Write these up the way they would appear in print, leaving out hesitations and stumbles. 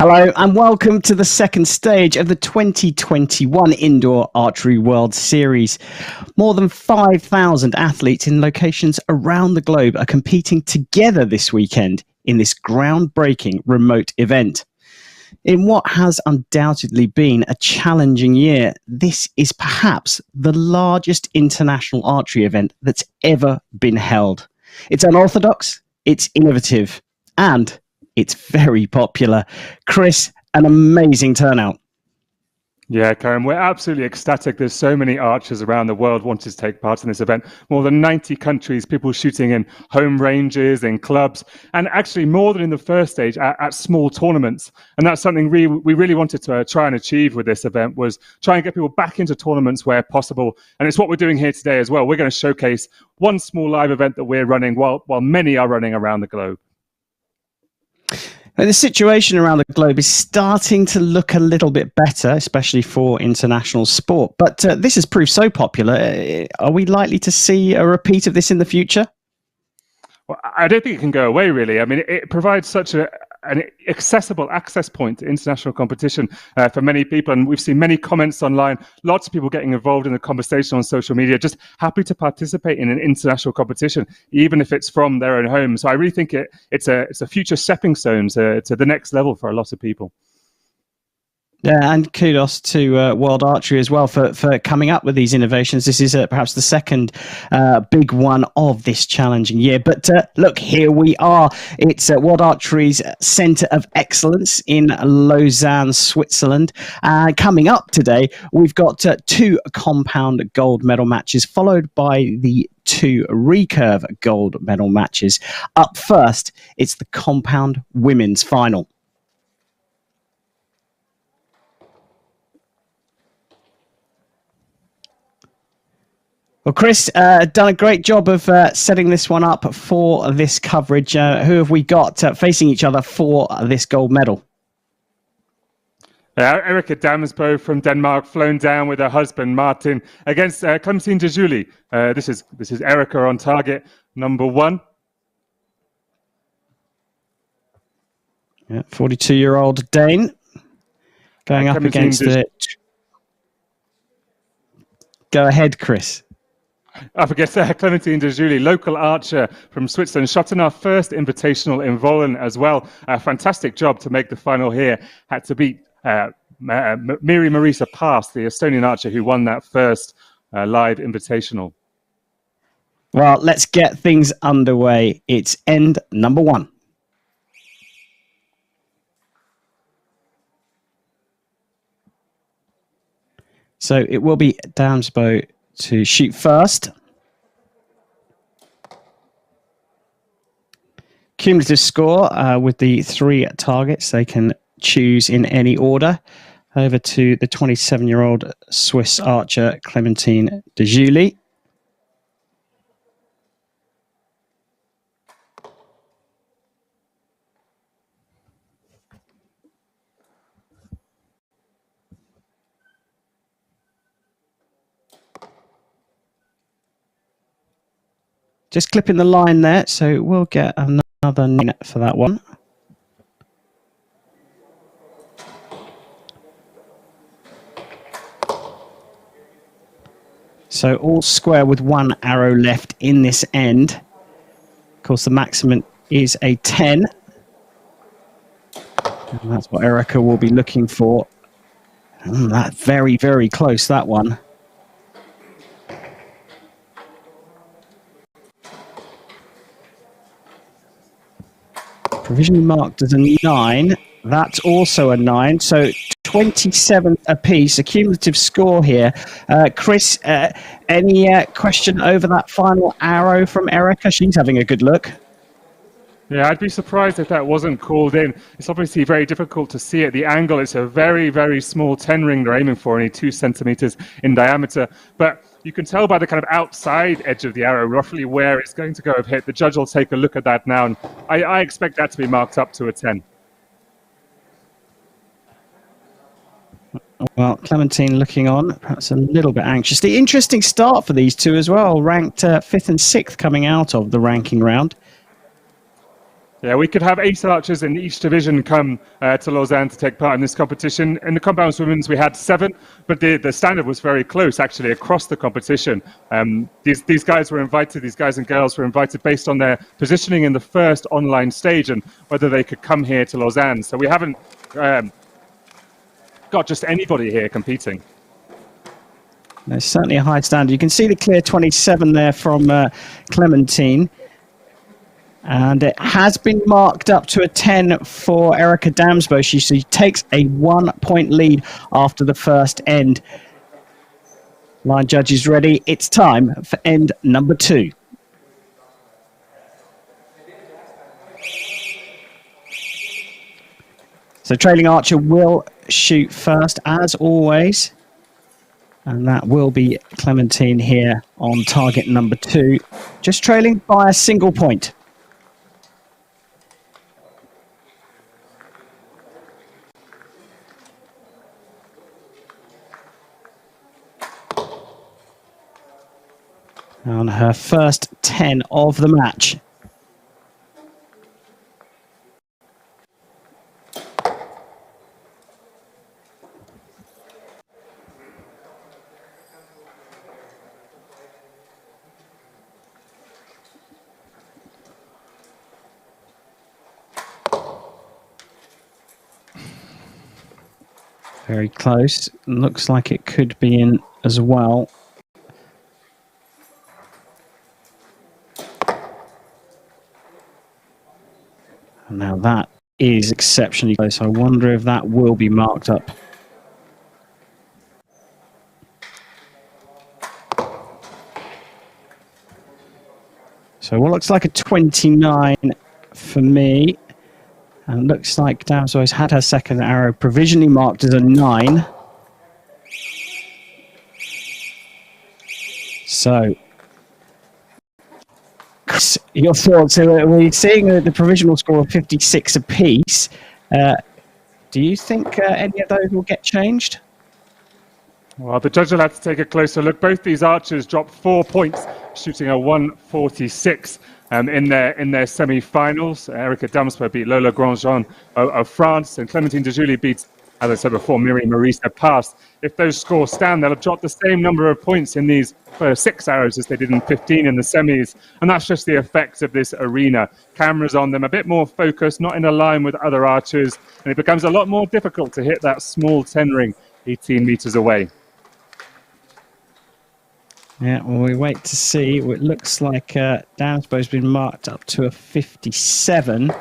Hello and welcome to the second stage of the 2021 Indoor Archery World Series. More than 5,000 athletes in locations around the globe are competing together this weekend in this groundbreaking remote event. In what has undoubtedly been a challenging year, this is perhaps the largest international archery event that's ever been held. It's unorthodox, it's innovative, and it's very popular. Chris, an amazing turnout. Yeah, Karen, we're absolutely ecstatic. There's so many archers around the world wanting to take part in this event. More than 90 countries, people shooting in home ranges, in clubs, and actually more than in the first stage at small tournaments. And that's something we really wanted to try and achieve with this event, was try and get people back into tournaments where possible. And it's what we're doing here today as well. We're going to showcase one small live event that we're running while many are running around the globe. The situation around the globe is starting to look a little bit better, especially for international sport. But this has proved so popular. Are we likely to see a repeat of this in the future? Well, I don't think it can go away, really. I mean, it provides such an accessible access point to international competition for many people. And we've seen many comments online, lots of people getting involved in the conversation on social media, just happy to participate in an international competition, even if it's from their own home. So I really think it's a future stepping stone to the next level for a lot of people. Yeah, and kudos to World Archery as well for coming up with these innovations. This is perhaps the second big one of this challenging year. But look, here we are. It's World Archery's Centre of Excellence in Lausanne, Switzerland. Coming up today, we've got two compound gold medal matches, followed by the two recurve gold medal matches. Up first, it's the compound women's final. Well, Chris, done a great job of setting this one up for this coverage. Who have we got facing each other for this gold medal? Erika Damsbo from Denmark, flown down with her husband Martin against Clementine de Julie. This is Erika on target, number one. Yeah, 42-year-old Dane going up against it. Go ahead, Chris. Up against Clementine de Julie, local archer from Switzerland, shot in our first Invitational in Vollen as well. A fantastic job to make the final here. Had to beat Miri Marisa Pass, the Estonian archer who won that first live Invitational. Well, let's get things underway. It's end number one. So it will be Damsbo to shoot first. Cumulative score with the three targets they can choose in any order. Over to the 27-year-old Swiss archer Clementine de Julie. Just clipping the line there, so we'll get another 9 for that one. So all square with one arrow left in this end. Of course, the maximum is a 10. And that's what Erika will be looking for. That's very, very close, that one. Provisionally marked as a 9. That's also a 9. So 27 apiece, a cumulative score here. Chris, any question over that final arrow from Erika? She's having a good look. Yeah, I'd be surprised if that wasn't called in. It's obviously very difficult to see at the angle. It's a very, very small 10 ring they're aiming for, only 2 centimeters in diameter. But you can tell by the kind of outside edge of the arrow roughly where it's going to go have hit. The judge will take a look at that now, and I expect that to be marked up to a 10. Well, Clementine looking on, perhaps a little bit anxious. The interesting start for these two as well, ranked 5th and 6th coming out of the ranking round. Yeah, we could have 8 archers in each division come to Lausanne to take part in this competition. In the compounds women's, we had 7, but the standard was very close, actually, across the competition. These guys were invited, these guys and girls were invited based on their positioning in the first online stage and whether they could come here to Lausanne. So we haven't got just anybody here competing. There's certainly a high standard. You can see the clear 27 there from Clementine. And it has been marked up to a 10 for Erica Damsbo. She takes a 1-point lead after the first end. Line judges ready. It's time for end number 2. So trailing archer will shoot first, as always. And that will be Clementine here on target number 2, just trailing by a single point. On her first 10 of the match. Very close. Looks like it could be in as well. Now that is exceptionally close. I wonder if that will be marked up. So what looks like a 29 for me. And looks like Damsbo has had her second arrow provisionally marked as a 9. So your thoughts? We're seeing the provisional score of 56 apiece. Do you think any of those will get changed? Well, the judge will have to take a closer look. Both these archers dropped 4 points, shooting a 146 in their semi-finals. Erica Damsbo beat Lola Grandjean of France, and Clementine de Julie beat, as I said before, Miriam Marisa passed. If those scores stand, they'll have dropped the same number of points in these first 6 arrows as they did in 15 in the semis. And that's just the effect of this arena. Cameras on them, a bit more focused, not in a line with other archers. And it becomes a lot more difficult to hit that small 10 ring 18 meters away. Yeah, well, we wait to see. It looks like Damsbo's been marked up to a 57.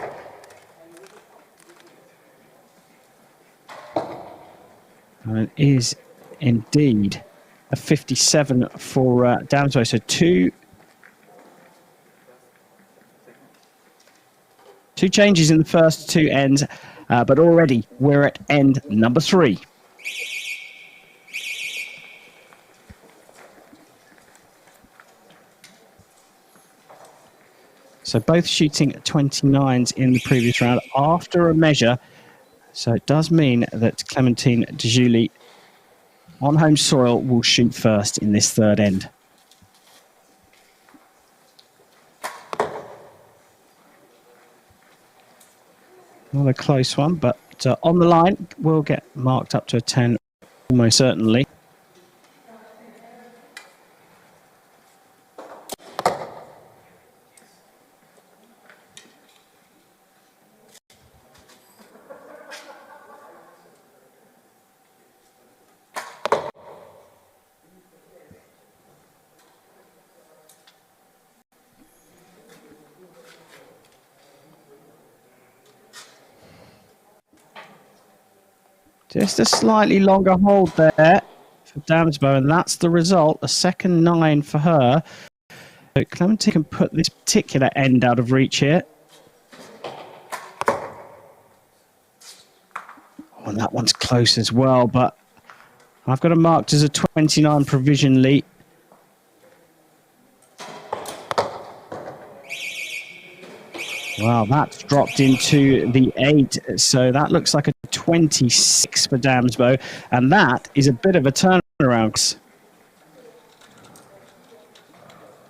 And it is indeed a 57 for Damsbo. So two changes in the first 2 ends, but already we're at end number 3. So both shooting 29s in the previous round after a measure. So it does mean that Clementine de Julie on home soil will shoot first in this third end. Not a close one, but on the line will get marked up to a 10 almost certainly. Just a slightly longer hold there for Damsbo, and that's the result. A second 9 for her. So Clementine can put this particular end out of reach here. Oh, and that one's close as well, but I've got it marked as a 29 provisionally. Wow, that's dropped into the 8. So that looks like a 26 for Damsbo. And that is a bit of a turnaround.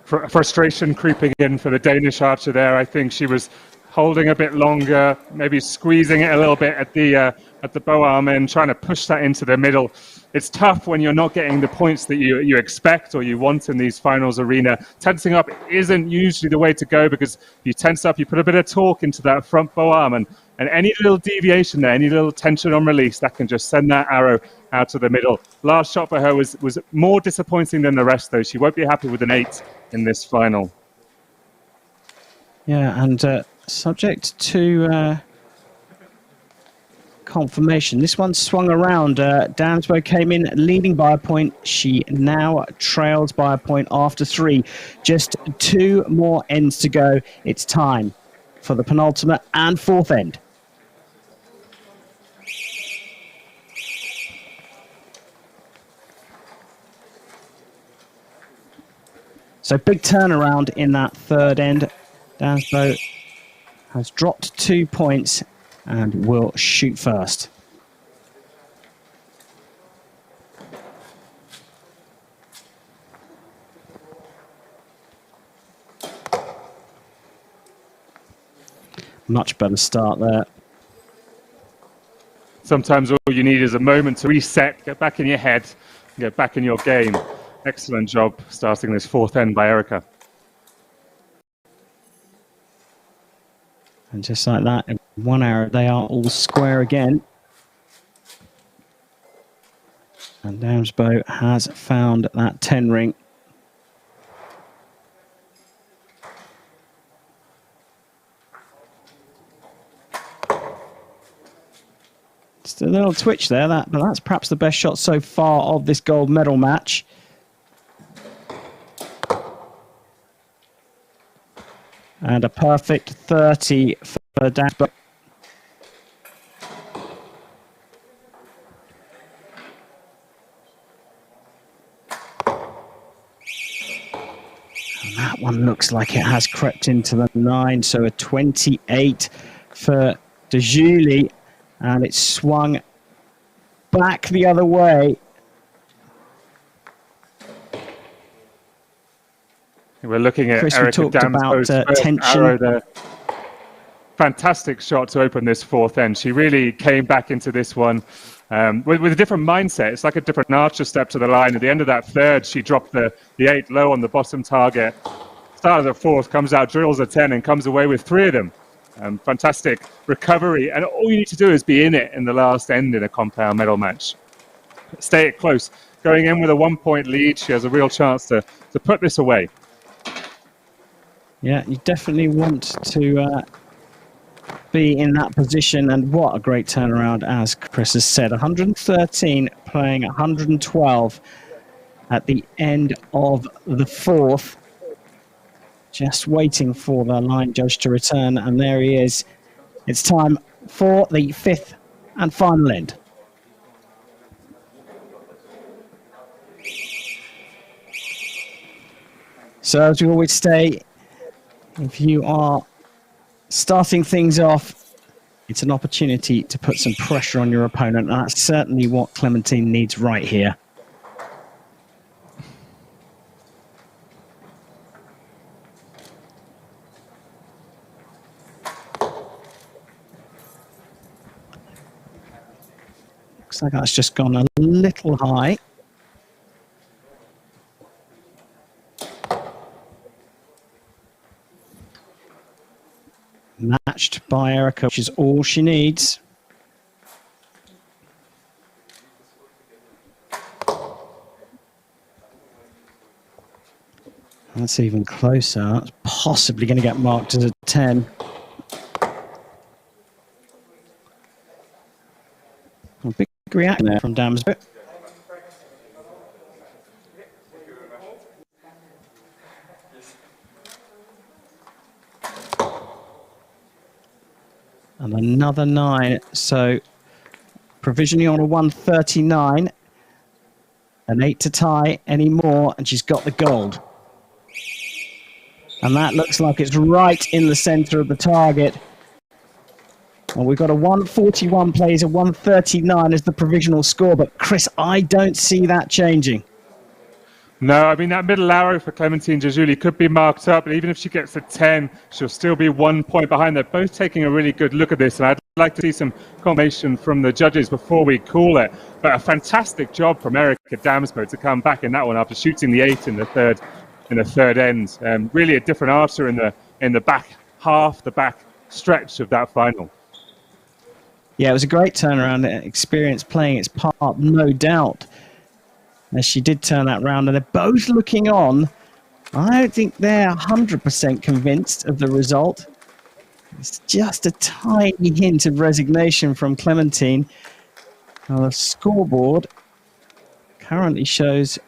Frustration creeping in for the Danish archer there. I think she was holding a bit longer, maybe squeezing it a little bit at the bow arm end, trying to push that into the middle. It's tough when you're not getting the points that you expect or you want in these finals arena. Tensing up isn't usually the way to go, because if you tense up, you put a bit of torque into that front bow arm, and any little deviation there, any little tension on release, that can just send that arrow out to the middle. Last shot for her was more disappointing than the rest, though. She won't be happy with an 8 in this final. Yeah, and subject to confirmation, this one swung around. Dansbo came in leading by a point. She now trails by a point after 3. Just 2 more ends to go. It's time for the penultimate and 4th end. So big turnaround in that 3rd end. Dansbo has dropped 2 points and will shoot first. Much better start there. Sometimes all you need is a moment to reset, get back in your head, get back in your game. Excellent job starting this 4th end by Erica. And just like that, in 1 arrow, they are all square again. And Dansbo has found that 10 ring. Just a little twitch there, but that's perhaps the best shot so far of this gold medal match. And a perfect 30 for Dansbo. And that one looks like it has crept into the 9, so a 28 for De Julie, and it swung back the other way. We're looking at Chris, Erica Dansbo's first tension. arrow there. Fantastic shot to open this 4th end. She really came back into this one with a different mindset. It's like a different archer step to the line. At the end of that 3rd, she dropped the 8 low on the bottom target. Start of the 4th, comes out, drills a 10, and comes away with 3 of them. Fantastic recovery. And all you need to do is be in it in the last end in a compound medal match. Stay it close. Going in with a 1-point lead, she has a real chance to put this away. Yeah, you definitely want to be in that position, and what a great turnaround, as Chris has said. 113 playing 112 at the end of the 4th. Just waiting for the line judge to return, and there he is. It's time for the 5th and final end. So as we always say, if you are starting things off, it's an opportunity to put some pressure on your opponent, and that's certainly what Clementine needs right here. Looks like that's just gone a little high. Matched by Erica, which is all she needs. That's even closer. That's possibly going to get marked as a 10. A big reaction there from Dansbo. And another 9, so provisionally on a 139, an 8 to tie anymore, and she's got the gold. And that looks like it's right in the center of the target. Well, we've got a 141 plays, a 139 as the provisional score, but Chris, I don't see that changing. No, I mean, that middle arrow for Clementine Jejuli could be marked up, but even if she gets a 10, she'll still be 1 point behind. They're both taking a really good look at this, and I'd like to see some confirmation from the judges before we call it. But a fantastic job from Erica Damsbo to come back in that one after shooting the 8 in the third end. Really a different archer in the back half, the back stretch of that final. Yeah, it was a great turnaround. Experience playing its part, no doubt. As she did turn that round, and they're both looking on. I don't think they're 100% convinced of the result. It's just a tiny hint of resignation from Clementine. Now, the scoreboard currently shows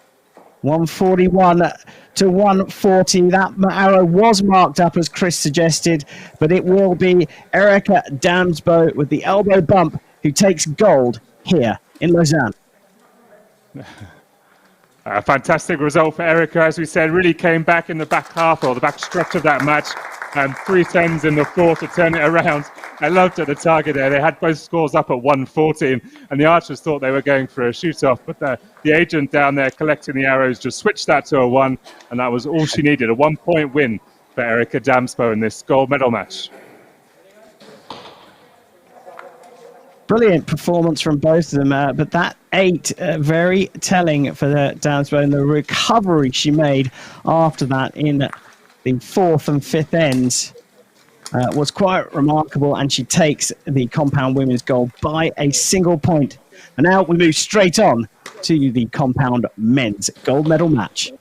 141 to 140. That arrow was marked up, as Chris suggested, but it will be Erica Damsbo with the elbow bump who takes gold here in Lausanne. A fantastic result for Erica, as we said, really came back in the back half or the back stretch of that match. 3 tens in the fourth to turn it around. I loved at the target there. They had both scores up at 114, and the archers thought they were going for a shoot-off, but the agent down there collecting the arrows just switched that to a 1, and that was all she needed, a 1-point win for Erica Damsbo in this gold medal match. Brilliant performance from both of them, but that 8 very telling for the Damsbo, and the recovery she made after that in the 4th and 5th ends was quite remarkable, and she takes the compound women's gold by a single point. And now we move straight on to the compound men's gold medal match.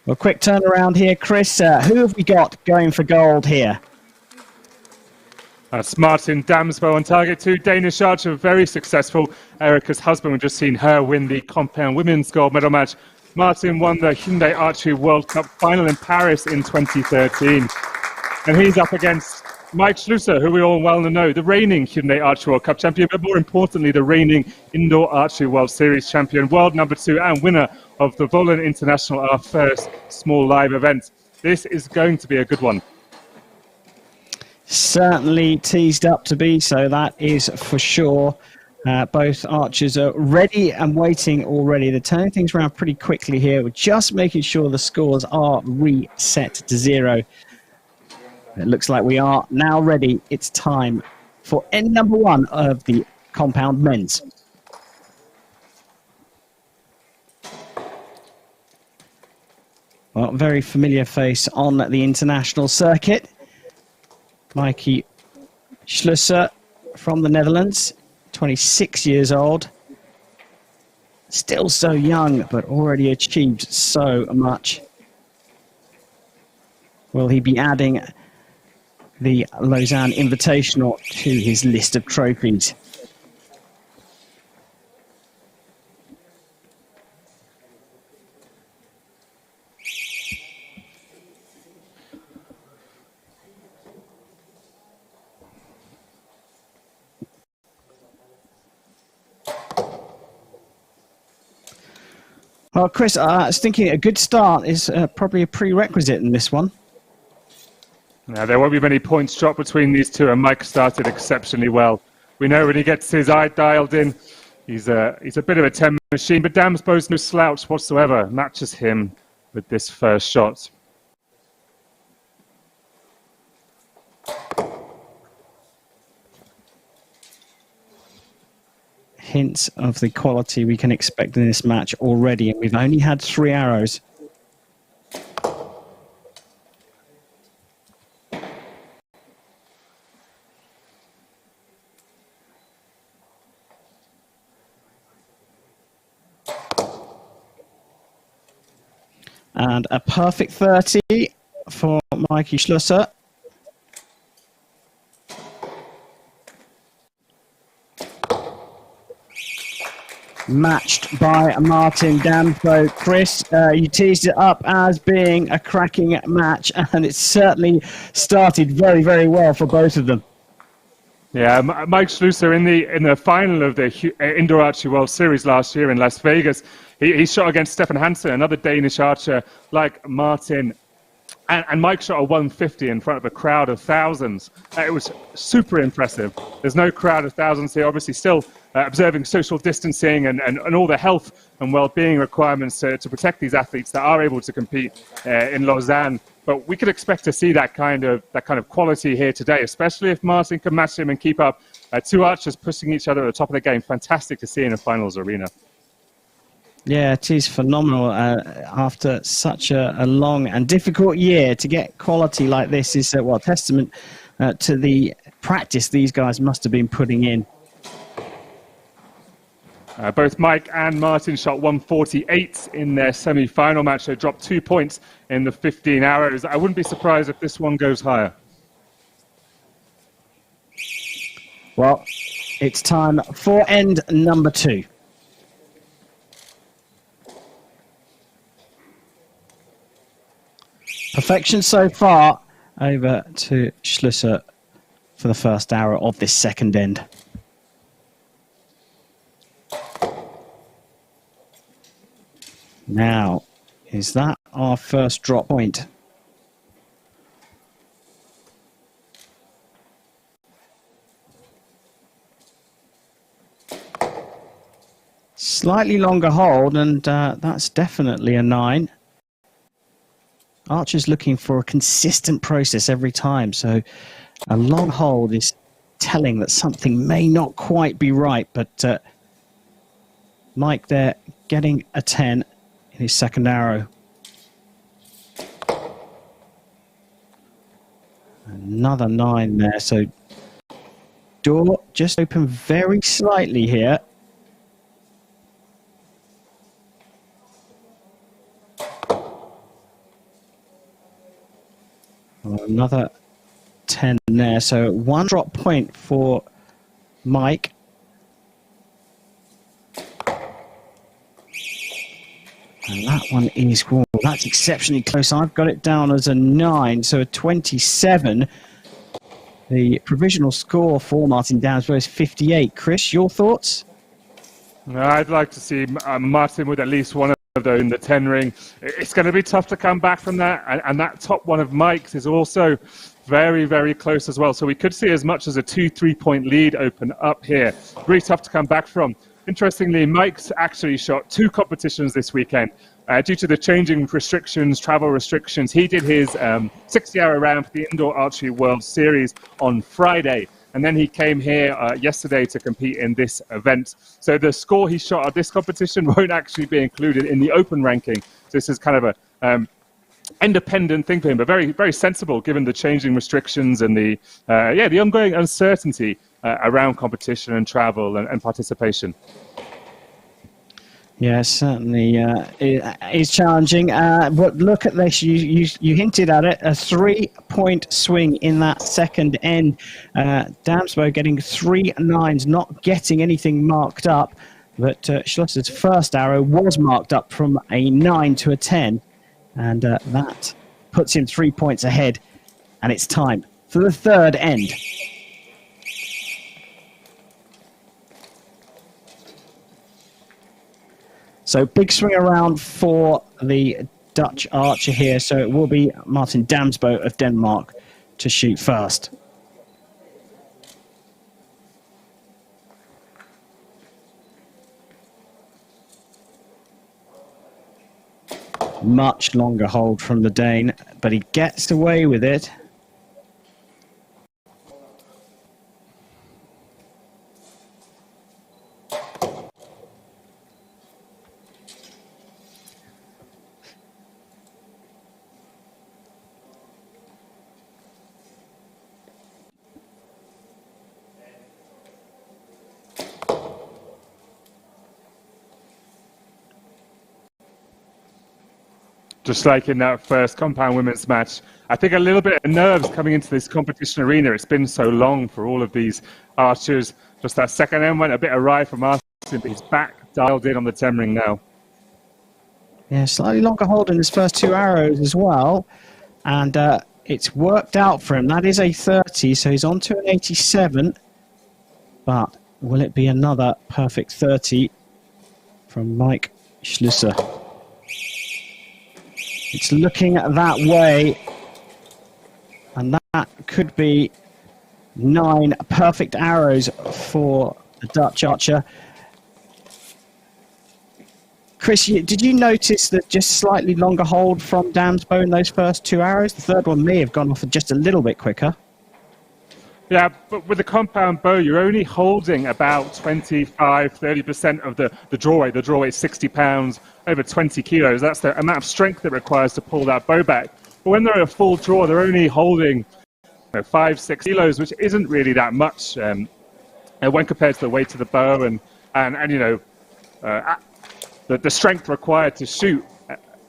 Well, quick turnaround here, Chris. Who have we got going for gold here? That's Martin Damsbo on target. 2 Danish archer, very successful. Erica's husband, we've just seen her win the compound women's gold medal match. Martin won the Hyundai Archery World Cup final in Paris in 2013. And he's up against Mike Schlusser, who we all well know, the reigning Hyundai Archery World Cup champion, but more importantly, the reigning Indoor Archery World Series champion, world number 2, and winner of the Lausanne International, our first small live event. This is going to be a good one. Certainly teased up to be, so that is for sure. Both archers are ready and waiting already. They're turning things around pretty quickly here. We're just making sure the scores are reset to 0. It looks like we are now ready. It's time for end number 1 of the compound men's. Well, very familiar face on the international circuit. Mikey Schlusser from the Netherlands, 26 years old. Still so young, but already achieved so much. Will he be adding the Lausanne Invitational to his list of trophies? Well, Chris, I was thinking a good start is probably a prerequisite in this one. Now, there won't be many points dropped between these two, and Mike started exceptionally well. We know when he gets his eye dialed in, he's a bit of a 10 machine, but Damsbo's no slouch whatsoever. Matches him with this first shot. Hints of the quality we can expect in this match already, and we've only had 3 arrows. And a perfect 30 for Mikey Schlusser. Matched by Martin Damsbo. Chris, you teased it up as being a cracking match, and it certainly started very, very well for both of them. Yeah, Mike Schlusser in the final of the Indoor Archery World Series last year in Las Vegas, he shot against Stefan Hansen, another Danish archer like Martin And Mike shot a 150 in front of a crowd of thousands. It was super impressive. There's no crowd of thousands here, obviously still observing social distancing and all the health and well-being requirements to protect these athletes that are able to compete in Lausanne. But we could expect to see that kind of quality here today, especially if Martin can match him and keep up. Two archers pushing each other at the top of the game. Fantastic to see in a finals arena. Yeah, it is phenomenal. After such a long and difficult year, to get quality like this is testament to the practice these guys must have been putting in. Both Mike and Martin shot 148 in their semi-final match. They dropped 2 points in the 15 arrows. I wouldn't be surprised if this one goes higher. Well, it's time for end number 2. Perfection so far. Over to Schlüsser for the first arrow of this second end. Now, is that our first drop point? Slightly longer hold, and that's definitely a 9. Archer's looking for a consistent process every time, so a long hold is telling that something may not quite be right, but Mike there getting a 10 in his second arrow. Another 9 there, so door just open very slightly here. Another 10 there, so 1 drop point for Mike. And that one is, well, that's exceptionally close. I've got it down as a 9, so a 27. The provisional score for Martin Damsbo is 58. Chris, your thoughts? I'd like to see Martin with at least one of those in the 10 ring. It's going to be tough to come back from that, and that top one of Mike's is also very, very close as well. So we could see as much as a 2-3 point lead open up here. Really tough to come back from. Interestingly, Mike's actually shot 2 competitions this weekend. Due to the changing restrictions, travel restrictions, he did his 60-hour round for the Indoor Archery World Series on Friday. And then he came here yesterday to compete in this event. So the score he shot at this competition won't actually be included in the open ranking. So this is kind of a independent thing for him, but very, very sensible given the changing restrictions and the ongoing uncertainty around competition and travel and participation. Yeah, certainly it is challenging. But look at this. You hinted at it. A 3-point swing in that second end. Damsbo getting 3 9s, not getting anything marked up. But Schlosser's first arrow was marked up from a 9 to a 10. And that puts him 3 points ahead. And it's time for the third end. So big swing around for the Dutch archer here. So it will be Martin Damsbo of Denmark to shoot first. Much longer hold from the Dane, but he gets away with it. Just like in that first compound women's match, I think a little bit of nerves coming into this competition arena. It's been so long for all of these archers. Just that second end went a bit awry for Martin, but he's back dialed in on the 10 ring now. Yeah, slightly longer hold in his first 2 arrows as well. And it's worked out for him. That is a 30, so he's on to an 87. But will it be another perfect 30 from Mike Schlüsser? It's looking that way. could be 9 perfect arrows for the Dutch archer. Chris, did you notice that just slightly longer hold from Damsbo in those first 2 arrows? The third one may have gone off just a little bit quicker. Yeah, but with the compound bow, you're only holding about 25, 30% of the draw weight. The draw weight is 60 pounds, over 20 kilos. That's the amount of strength it requires to pull that bow back. But when they're at a full draw, they're only holding 5, 6 kilos, which isn't really that much when compared to the weight of the bow and the strength required to shoot.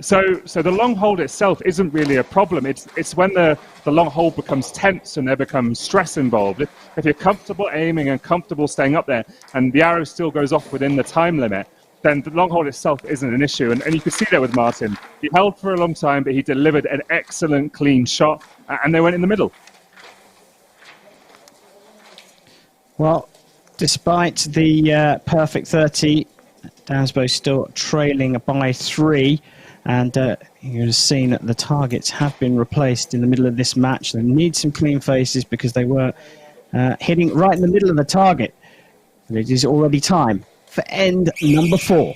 So the long hold itself isn't really a problem. It's when the long hold becomes tense and there becomes stress involved. If you're comfortable aiming and comfortable staying up there and the arrow still goes off within the time limit, then the long hold itself isn't an issue. And you can see that with Martin. He held for a long time, but he delivered an excellent, clean shot, and they went in the middle. Well, despite the perfect 30, Damsbo still trailing by 3, and you've seen that the targets have been replaced in the middle of this match. They need some clean faces because they were hitting right in the middle of the target. And it is already time for end number 4.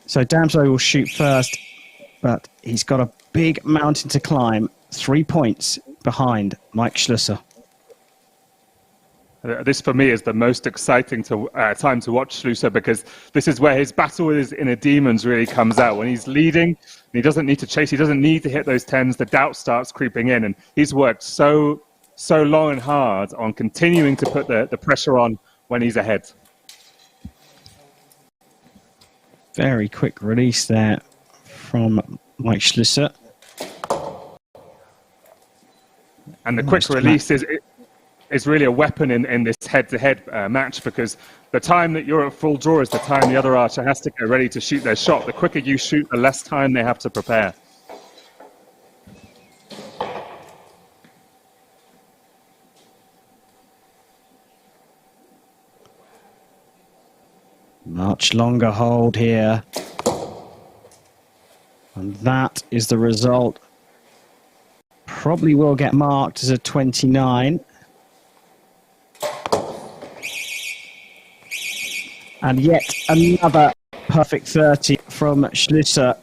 So Damsbo will shoot first, but he's got a big mountain to climb, 3 points behind Mike Schlusser. This, for me, is the most exciting time to watch Schlusser, because this is where his battle with his inner demons really comes out. When he's leading, he doesn't need to chase, he doesn't need to hit those 10s, the doubt starts creeping in, and he's worked so long and hard on continuing to put the pressure on when he's ahead. Very quick release there from Mike Schlusser. And the quick release is really a weapon in this head-to-head match, because the time that you're at full draw is the time the other archer has to get ready to shoot their shot. The quicker you shoot, the less time they have to prepare. Much longer hold here. And that is the result. Probably will get marked as a 29. And yet another perfect 30 from Schlusser.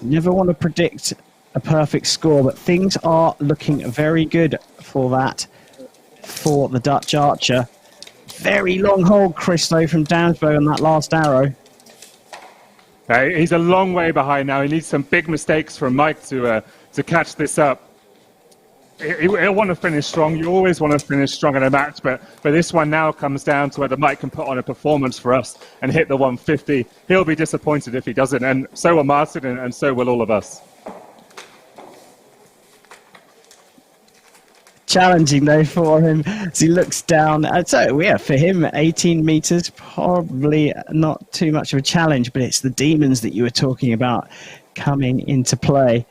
Never want to predict a perfect score, but things are looking very good for that, for the Dutch archer. Very long hold, Chris, though, from Damsbo on that last arrow. He's a long way behind now. He needs some big mistakes from Mike to catch this up. He'll want to finish strong. You always want to finish strong in a match, but this one now comes down to whether Mike can put on a performance for us and hit the 150. He'll be disappointed if he doesn't, and so will Martin, and so will all of us. Challenging, though, for him as he looks down. So, yeah, for him, 18 meters, probably not too much of a challenge, but it's the demons that you were talking about coming into play.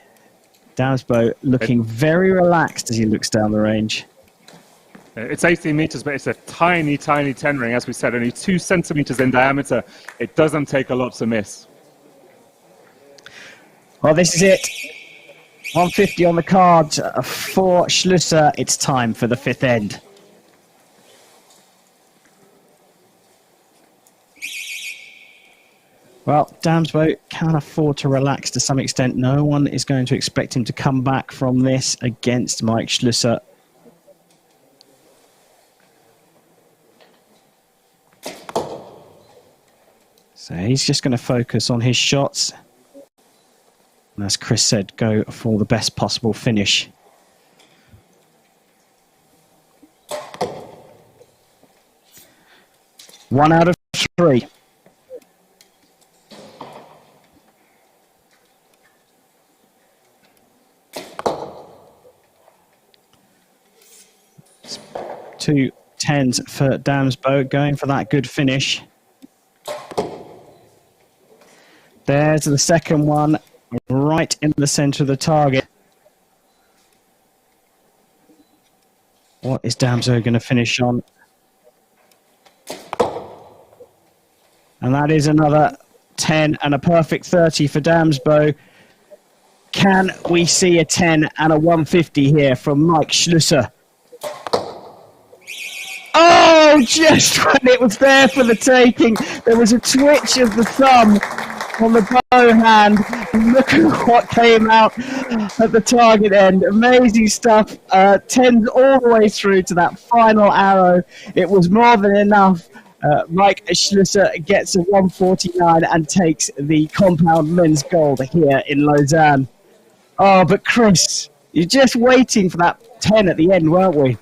Damsbo looking very relaxed as he looks down the range. It's 18 meters, but it's a tiny, tiny 10 ring, as we said, only 2 centimeters in diameter. It doesn't take a lot to miss. Well, this is it. 150 on the card for Schlusser. It's time for the 5th end. Well, Damsbo can afford to relax to some extent. No one is going to expect him to come back from this against Mike Schlusser. So he's just going to focus on his shots. And as Chris said, go for the best possible finish. One out of 3. Two 10s for Damsbo, going for that good finish. There's the second one, right in the center of the target. What is Damsbo going to finish on? And that is another 10 and a perfect 30 for Damsbo. Can we see a 10 and a 150 here from Mike Schlusser? Oh, just when it was there for the taking, there was a twitch of the thumb on the bow hand. Look at what came out at the target end. Amazing stuff. 10s all the way through to that final arrow. It was more than enough. Mike Schlusser gets a 149 and takes the compound men's gold here in Lausanne. Oh, but Chris, you're just waiting for that 10 at the end, weren't we?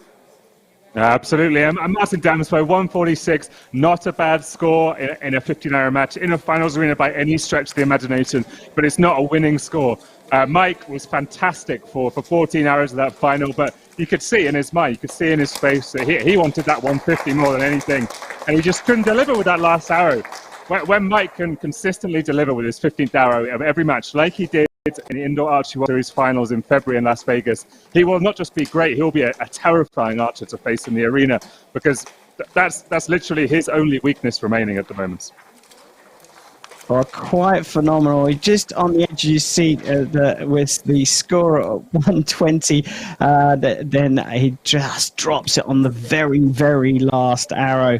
Absolutely. I'm Martin Damsbo, 146. Not a bad score in a 15-hour match in a finals arena by any stretch of the imagination, but it's not a winning score. Mike was fantastic for 14 hours of that final, but you could see in his mind, you could see in his face that he wanted that 150 more than anything, and he just couldn't deliver with that last arrow. When Mike can consistently deliver with his 15th arrow of every match, like he did in the Indoor Archery World Series finals in February in Las Vegas, he will not just be great, he'll be a terrifying archer to face in the arena, because that's literally his only weakness remaining at the moment. Well, quite phenomenal. He's just on the edge of your seat with the score at 120. Then he just drops it on the very, very last arrow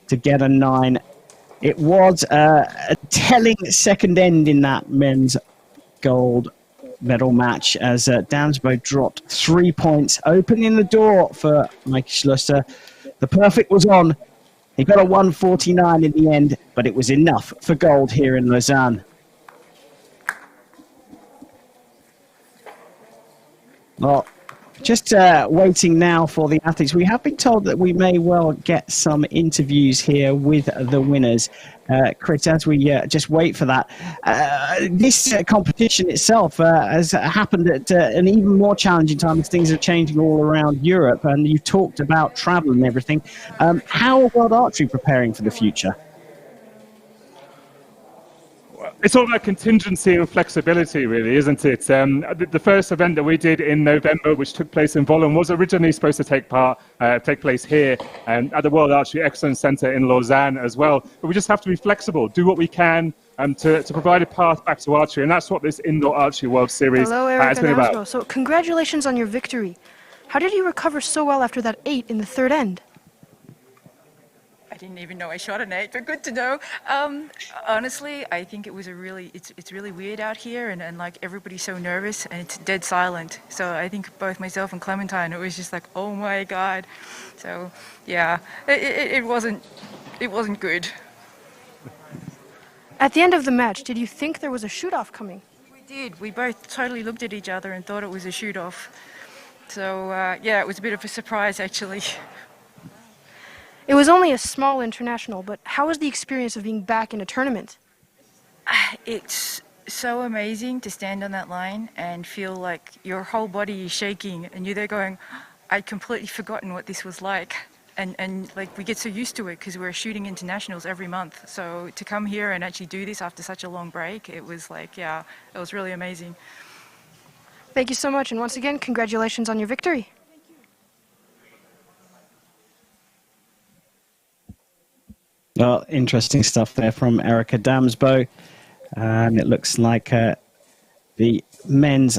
to get a 9. It was a telling second end in that men's gold medal match as Damsbo dropped 3 points, opening the door for Mike Schlusser. The perfect was on. He got a 149 in the end, but it was enough for gold here in Lausanne. Well, just waiting now for the athletes. We have been told that we may well get some interviews here with the winners. Chris, as we just wait for that, this competition itself has happened at an even more challenging time as things are changing all around Europe, and you've talked about travel and everything. How are World Archery preparing for the future? It's all about contingency and flexibility, really, isn't it? The first event that we did in November, which took place in Volon, was originally supposed to take place here at the World Archery Excellence Centre in Lausanne as well. But we just have to be flexible, do what we can to provide a path back to archery, and that's what this Indoor Archery World Series has been about. So congratulations on your victory. How did you recover so well after that 8 in the third end? I didn't even know I shot an 8, but good to know. Honestly, I think it was it's really weird out here, and like everybody's so nervous and it's dead silent. So I think both myself and Clementine, it was just like, oh my God. So yeah, it wasn't good. At the end of the match, did you think there was a shoot-off coming? We did. We both totally looked at each other and thought it was a shoot-off. So yeah, it was a bit of a surprise actually. It was only a small international, but how was the experience of being back in a tournament? It's so amazing to stand on that line and feel like your whole body is shaking and you're there going, I'd completely forgotten what this was like. And like we get so used to it because we're shooting internationals every month. So to come here and actually do this after such a long break, it was like, yeah, it was really amazing. Thank you so much, and once again, congratulations on your victory. Well, interesting stuff there from Erica Damsbo. And it looks like the men's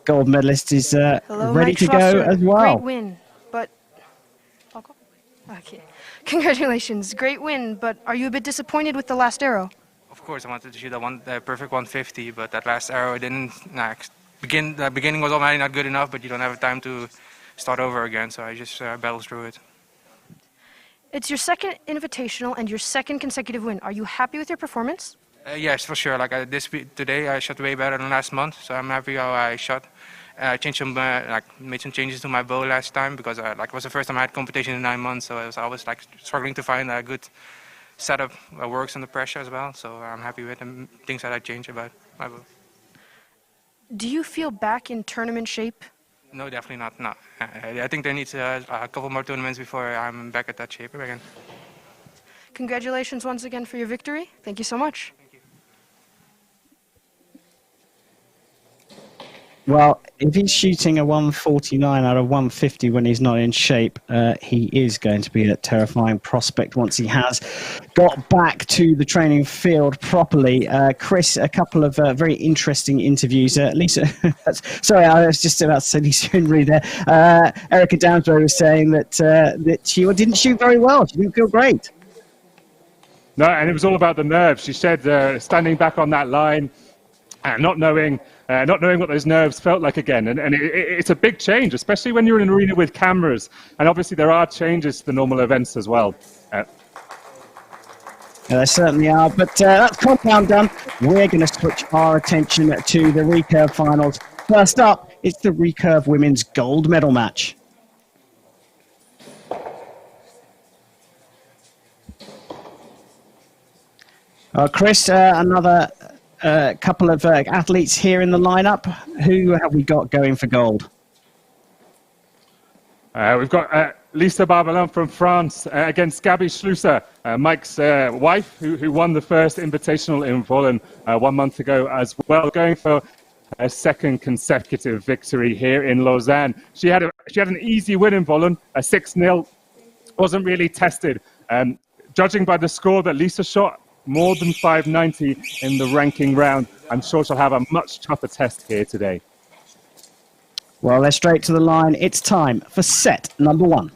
gold medalist is Hello, ready Mike to Schlosser. go as well. Great win, but... Okay. Congratulations, great win, but are you a bit disappointed with the last arrow? Of course, I wanted to shoot the perfect 150, but that last arrow didn't... the beginning was already not good enough, but you don't have time to start over again, so I just battled through it. It's your second Invitational and your second consecutive win. Are you happy with your performance? Yes, for sure. Like today, I shot way better than last month, so I'm happy how I shot. I changed some, made some changes to my bow last time because it was the first time I had competition in 9 months, so I was struggling to find a good setup that works under pressure as well. So I'm happy with the things that I changed about my bow. Do you feel back in tournament shape? No, definitely not. No, I think there needs a couple more tournaments before I'm back at that shape again. Congratulations once again for your victory. Thank you so much. Thank you. Well, if he's shooting a 149 out of 150 when he's not in shape, he is going to be a terrifying prospect once he has got back to the training field properly. Chris, a couple of very interesting interviews. Lisa, sorry, I was just about to say Lisa Henry there. Erica Damsborough was saying that she didn't shoot very well. She didn't feel great. No, and it was all about the nerves. She said standing back on that line, not knowing what those nerves felt like again. And it's a big change, especially when you're in an arena with cameras. And obviously there are changes to the normal events as well. Yeah, there certainly are. But that's compound done. We're going to switch our attention to the Recurve finals. First up, it's the Recurve women's gold medal match. Chris, another couple of athletes here in the lineup. Who have we got going for gold? We've got Lisa Barbelin from France against Gabi Schlusser, Mike's wife, who won the first Invitational in Vollen 1 month ago as well, going for a second consecutive victory here in Lausanne. She had an easy win in Vollen, a 6-0, wasn't really tested. Judging by the score that Lisa shot, more than 590 in the ranking round, I'm sure she'll have a much tougher test here today. Well, they're straight to the line. It's time for set number 1.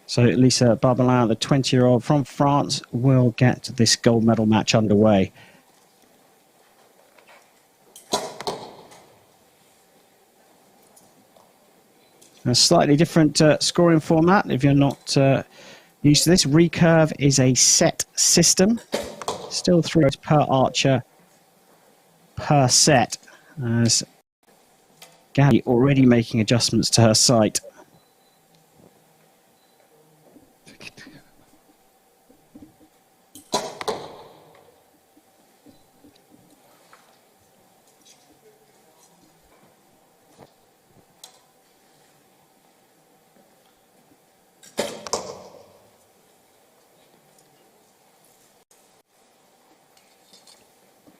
So Lisa Barbelin, the 20-year-old from France, will get this gold medal match underway. A slightly different scoring format if you're not used to this. Recurve is a set system. Still 3 per archer per set. As Gabi already making adjustments to her sight.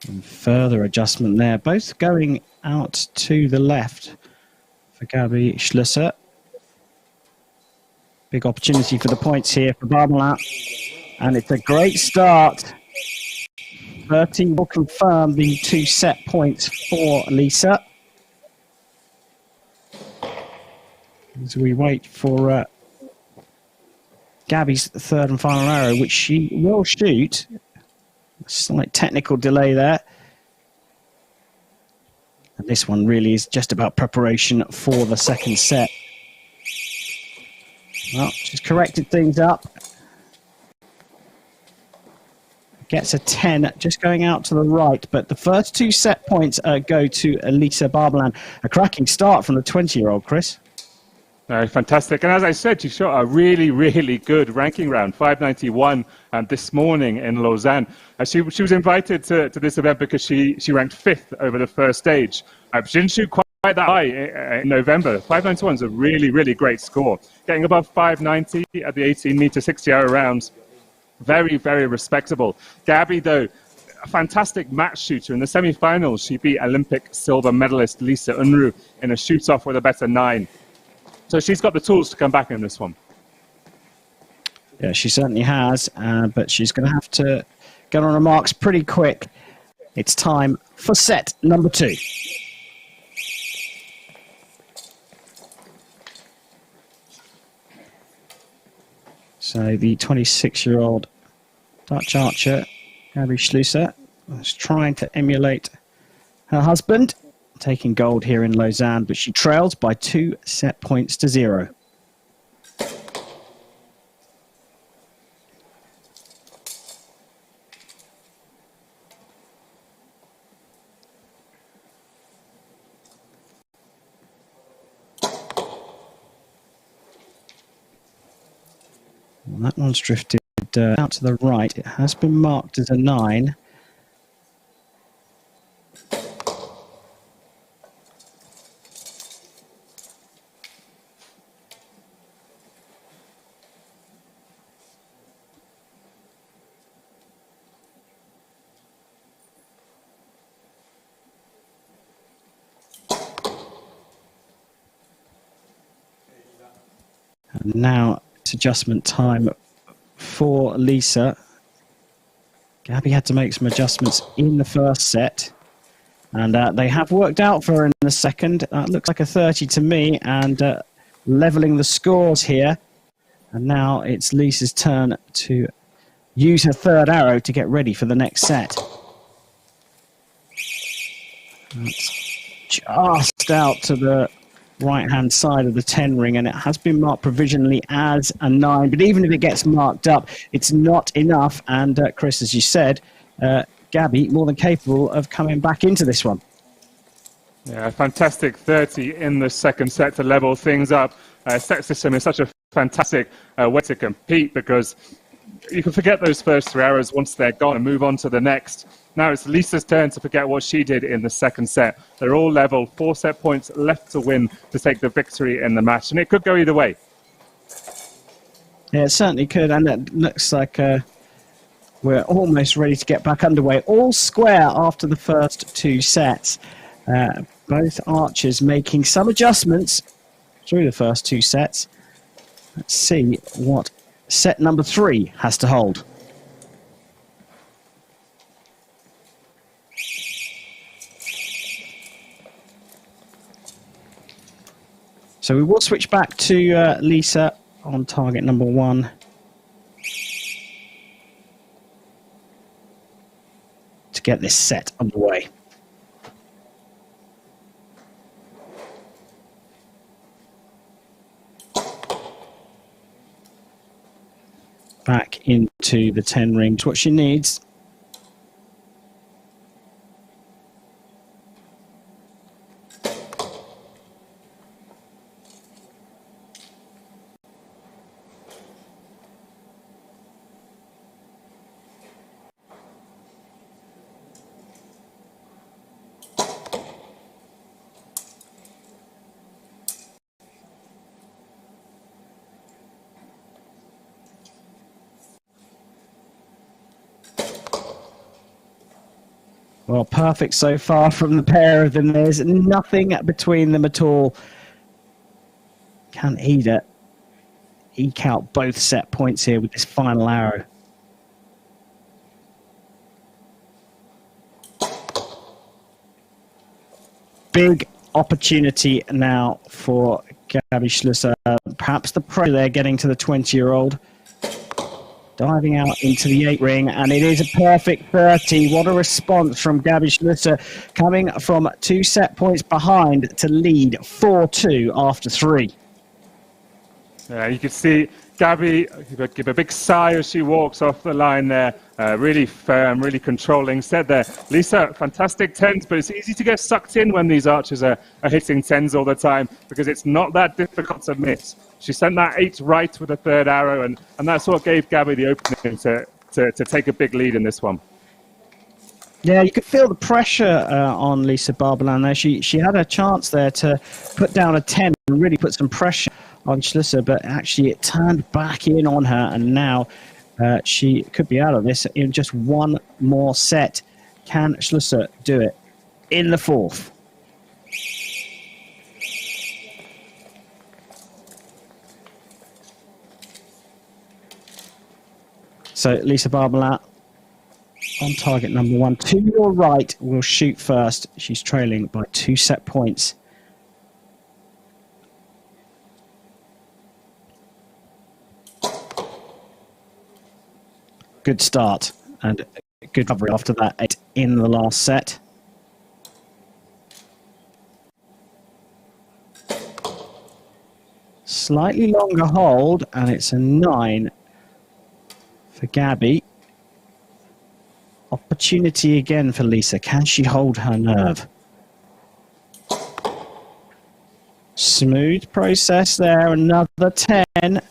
And further adjustment there, both going out to the left for Gabi Schlusser. Big opportunity for the points here for Barbelin. And it's a great start. 13 will confirm the 2 set points for Lisa. As we wait for Gabi's third and final arrow, which she will shoot. A slight technical delay there. And this one really is just about preparation for the second set. Well, she's corrected things up. Gets a 10, just going out to the right. But the first 2 set points go to Lisa Barbelin. A cracking start from the 20-year-old, Chris. Fantastic. And as I said, she shot a really, really good ranking round, 591 this morning in Lausanne. She was invited to this event because she ranked 5th over the first stage. She didn't shoot quite that high in November. 591 is a really, really great score. Getting above 590 at the 18-meter 60-hour rounds, very, very respectable. Gabi, though, a fantastic match shooter. In the semi-finals, she beat Olympic silver medalist Lisa Unruh in a shoot-off with a better 9. So she's got the tools to come back in this one. Yeah, she certainly has, but she's going to have to get on her marks pretty quick. It's time for set number 2. So the 26-year-old Dutch archer, Gabi Schlusser, is trying to emulate her husband, taking gold here in Lausanne, but she trails by 2 set points to 0. Well, that one's drifted out to the right. It has been marked as a 9. And now it's adjustment time for Lisa. Gabby had to make some adjustments in the first set. And they have worked out for her in the second. Looks like a 30 to me, and levelling the scores here. And now it's Lisa's turn to use her third arrow to get ready for the next set. That's just out to the right-hand side of the 10 ring, and it has been marked provisionally as a 9. But even if it gets marked up, it's not enough. And Chris, as you said, Gabby more than capable of coming back into this one. Yeah, fantastic 30 in the second set to level things up. Set system is such a fantastic way to compete, because you can forget those first 3 arrows once they're gone and move on to the next. Now it's Lisa's turn to forget what she did in the second set. They're all level, 4 set points left to win to take the victory in the match, and it could go either way. Yeah, it certainly could, and it looks like we're almost ready to get back underway. All square after the first 2 sets. Both archers making some adjustments through the first 2 sets. Let's see what set number 3 has to hold. So we will switch back to Lisa on target number 1. To get this set underway. Back into the 10 rings. What she needs. Well, perfect so far from the pair of them. There's nothing between them at all. Can Ida eke out both set points here with this final arrow? Big opportunity now for Gabby Schlusser. Perhaps the pressure there getting to the 20-year-old. Diving out into the 8 ring, and it is a perfect 30. What a response from Gabby Schlusser, coming from 2 set points behind to lead 4-2 after 3. Yeah, you can see Gabby give a big sigh as she walks off the line there. Really firm, really controlling set there. Lisa, fantastic 10s, but it's easy to get sucked in when these archers are hitting 10s all the time, because it's not that difficult to miss. She sent that 8 right with a third arrow, and that's what gave Gabby the opening to take a big lead in this one. Yeah, you could feel the pressure on Lisa Barbalan there. She had a chance there to put down a 10 and really put some pressure on Schlusser, but actually it turned back in on her, and now she could be out of this in just one more set. Can Schlusser do it in the 4th? So Lisa Barbalan on target number 1. To your right will shoot first. She's trailing by 2 set points. Good start and good recovery after that 8 in the last set. Slightly longer hold, and it's a 9 for Gabby. Opportunity again for Lisa. Can she hold her nerve? Smooth process there. Another 10.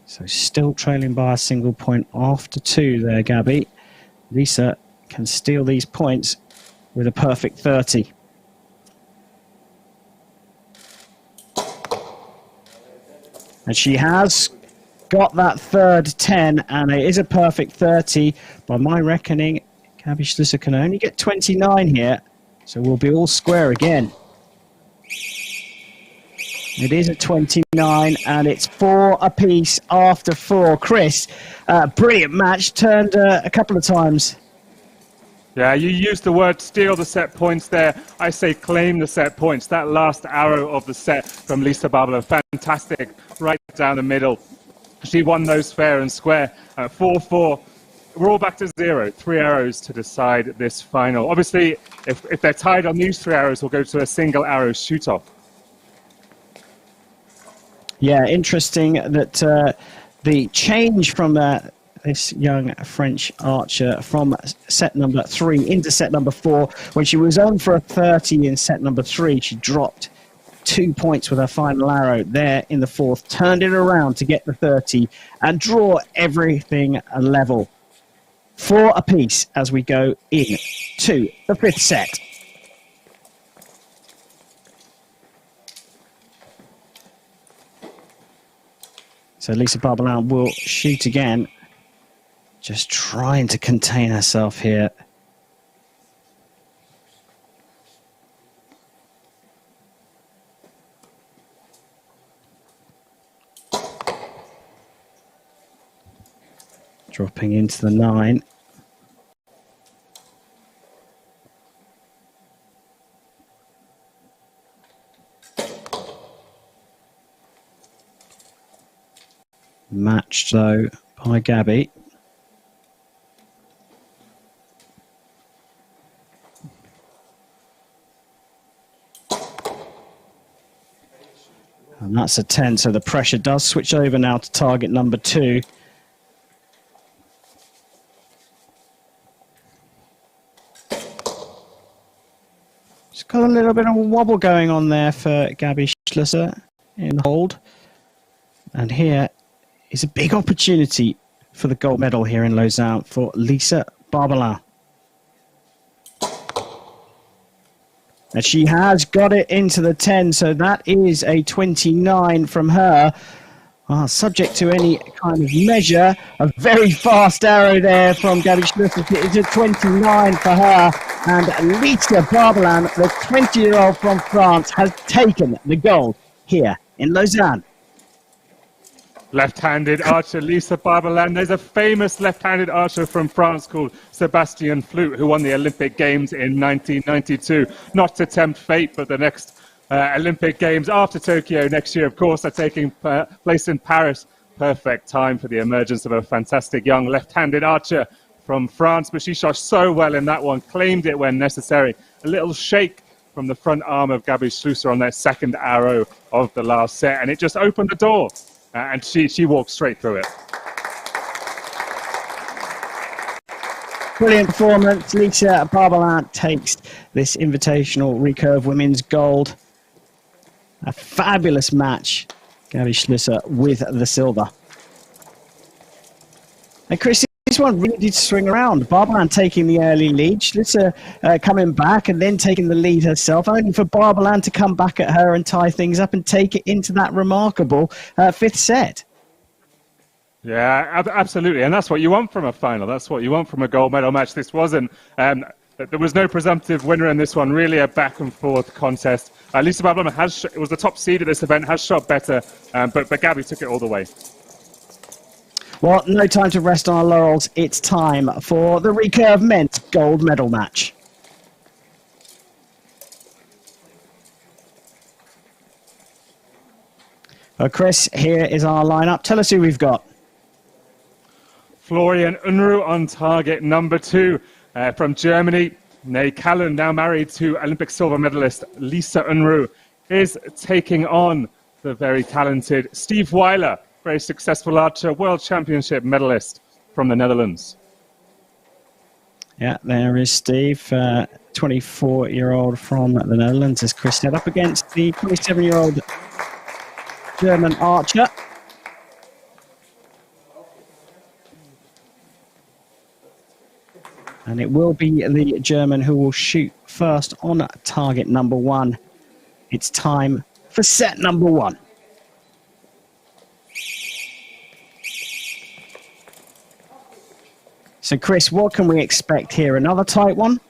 So still trailing by a single point after 2 there, Gabby. Lisa can steal these points with a perfect 30. And she has got that third 10, and it is a perfect 30. By my reckoning, Gabby Schlusser can only get 29 here, so we'll be all square again. It is a 29, and it's 4 apiece after 4. Chris, brilliant match, turned a couple of times. Yeah, you used the word steal the set points there. I say claim the set points. That last arrow of the set from Lisa Barbara, fantastic, right down the middle. She won those fair and square. 4-4. We're all back to 0. 3 arrows to decide this final. Obviously, if they're tied on these 3 arrows, we'll go to a single arrow shoot-off. Yeah, interesting that the change from this young French archer from set number 3 into set number 4, when she was on for a 30 in set number 3, she dropped 2 points with her final arrow there in the 4th, turned it around to get the 30 and draw everything level. 4 apiece as we go into the 5th set. So Lisa Barbalan will shoot again, just trying to contain herself here. Dropping into the 9. Matched, though, by Gabby. And that's a 10, so the pressure does switch over now to target number 2. Just got a little bit of a wobble going on there for Gabby Schlusser in hold. And here is a big opportunity for the gold medal here in Lausanne for Lisa Barbalan. And she has got it into the 10, so that is a 29 from her. Subject to any kind of measure, a very fast arrow there from Gabby Schlusser. It's a 29 for her. And Lisa Barbalan, the 20-year-old from France, has taken the gold here in Lausanne. Left-handed archer Lisa Barbalan. There's a famous left-handed archer from France called Sébastien Flute, who won the Olympic Games in 1992. Not to tempt fate, but the next Olympic Games after Tokyo next year, of course, are taking place in Paris. Perfect time for the emergence of a fantastic young left-handed archer from France, but she shot so well in that one, claimed it when necessary. A little shake from the front arm of Gabby Schlusser on that second arrow of the last set, and it just opened the door. And she walked straight through it. Brilliant performance. Lisa Barbalan takes this Invitational Recurve Women's Gold. A fabulous match. Gabby Schlusser with the silver. And Chris, this one really did swing around. Barbalan taking the early lead. Schlusser coming back and then taking the lead herself, only for Barbalan to come back at her and tie things up and take it into that remarkable 5th set. Yeah, absolutely. And that's what you want from a final. That's what you want from a gold medal match. This wasn't, there was no presumptive winner in this one, really a back and forth contest. Lisa Barbalan was the top seed at this event, has shot better, but Gabby took it all the way. Well, no time to rest on our laurels. It's time for the Recurve Men's gold medal match. Chris, here is our lineup. Tell us who we've got. Florian Unruh on target number 2 from Germany. Nay Callan, now married to Olympic silver medalist Lisa Unruh, is taking on the very talented Steve Weiler, very successful archer, world championship medalist from the Netherlands. Yeah, there is Steve, 24-year-old from the Netherlands, as Chris said, up against the 27-year-old German archer. And it will be the German who will shoot first on target number 1. It's time for set number 1. So, Chris, what can we expect here? Another tight one?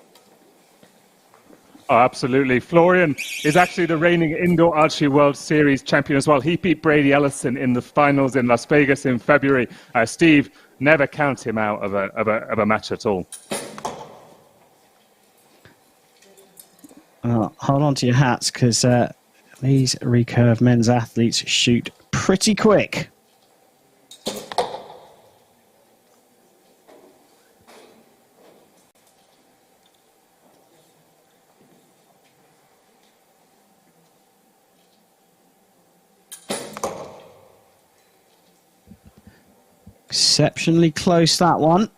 Oh, absolutely. Florian is actually the reigning Indoor Archery World Series champion as well. He beat Brady Ellison in the finals in Las Vegas in February. Steve, never count him out of a match at all. Hold on to your hats, because these recurve men's athletes shoot pretty quick. Exceptionally close, that one.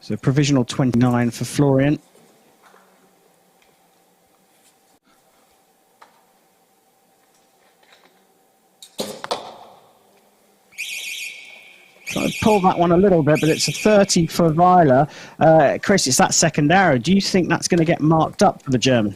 So provisional 29 for Florian. Try to pull that one a little bit, but it's a 30 for Weiler. Chris, it's that second arrow. Do you think that's going to get marked up for the German?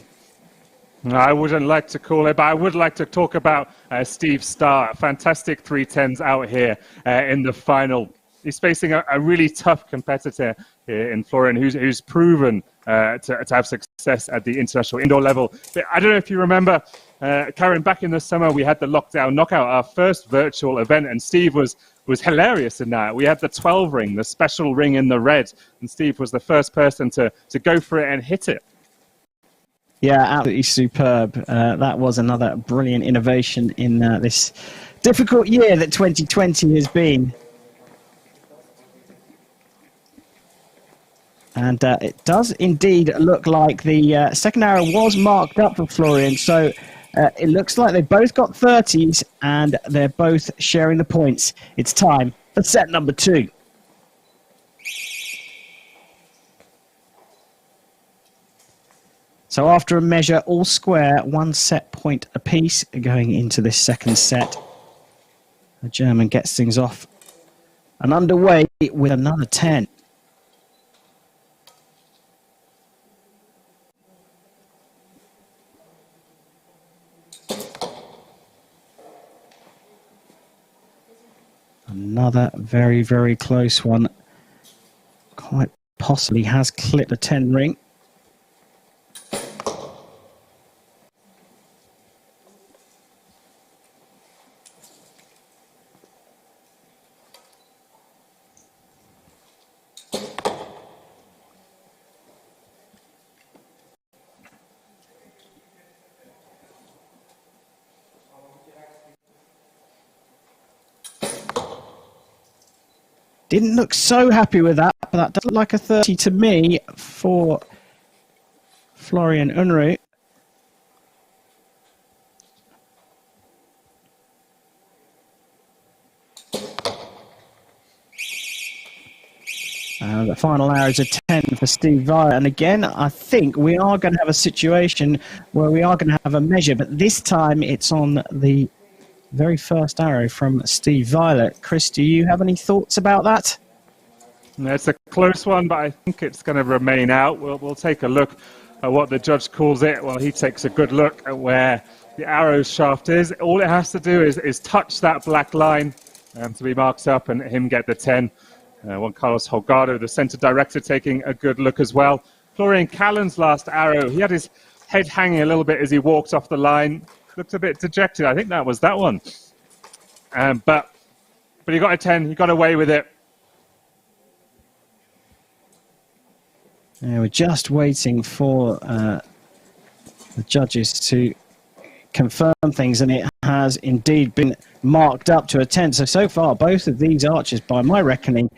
I wouldn't like to call it, but I would like to talk about Steve Starr. Fantastic 310s out here in the final. He's facing a really tough competitor here in Florian, who's proven to have success at the international indoor level. But I don't know if you remember, Karen, back in the summer, we had the Lockdown Knockout, our first virtual event, and Steve was hilarious in that. We had the 12 ring, the special ring in the red, and Steve was the first person to go for it and hit it. Yeah, absolutely superb. That was another brilliant innovation in this difficult year that 2020 has been. And it does indeed look like the second arrow was marked up for Florian. So it looks like they've both got 30s and they're both sharing the points. It's time for set number 2. So after a measure all square, 1 set point apiece going into this second set. The German gets things off and underway with another 10. Another very, very close one. Quite possibly has clipped the 10 ring. Didn't look so happy with that, but that does look like a 30 to me for Florian Unruh. The final arrow is a 10 for Steve Weiler. And again, I think we are going to have a situation where we are going to have a measure, but this time it's on the very first arrow from Steve Weiler. Chris, do you have any thoughts about that? It's a close one, but I think it's going to remain out. We'll take a look at what the judge calls it. Well, he takes a good look at where the arrow shaft is. All it has to do is touch that black line to be marked up and him get the 10. Juan Carlos Holgado, the center director, taking a good look as well. Florian Callan's last arrow, he had his head hanging a little bit as he walked off the line. Looked a bit dejected. I think that was that one. But he got a 10. He got away with it. Yeah, we're just waiting for the judges to confirm things, and it has indeed been marked up to a 10. So far, both of these archers, by my reckoning,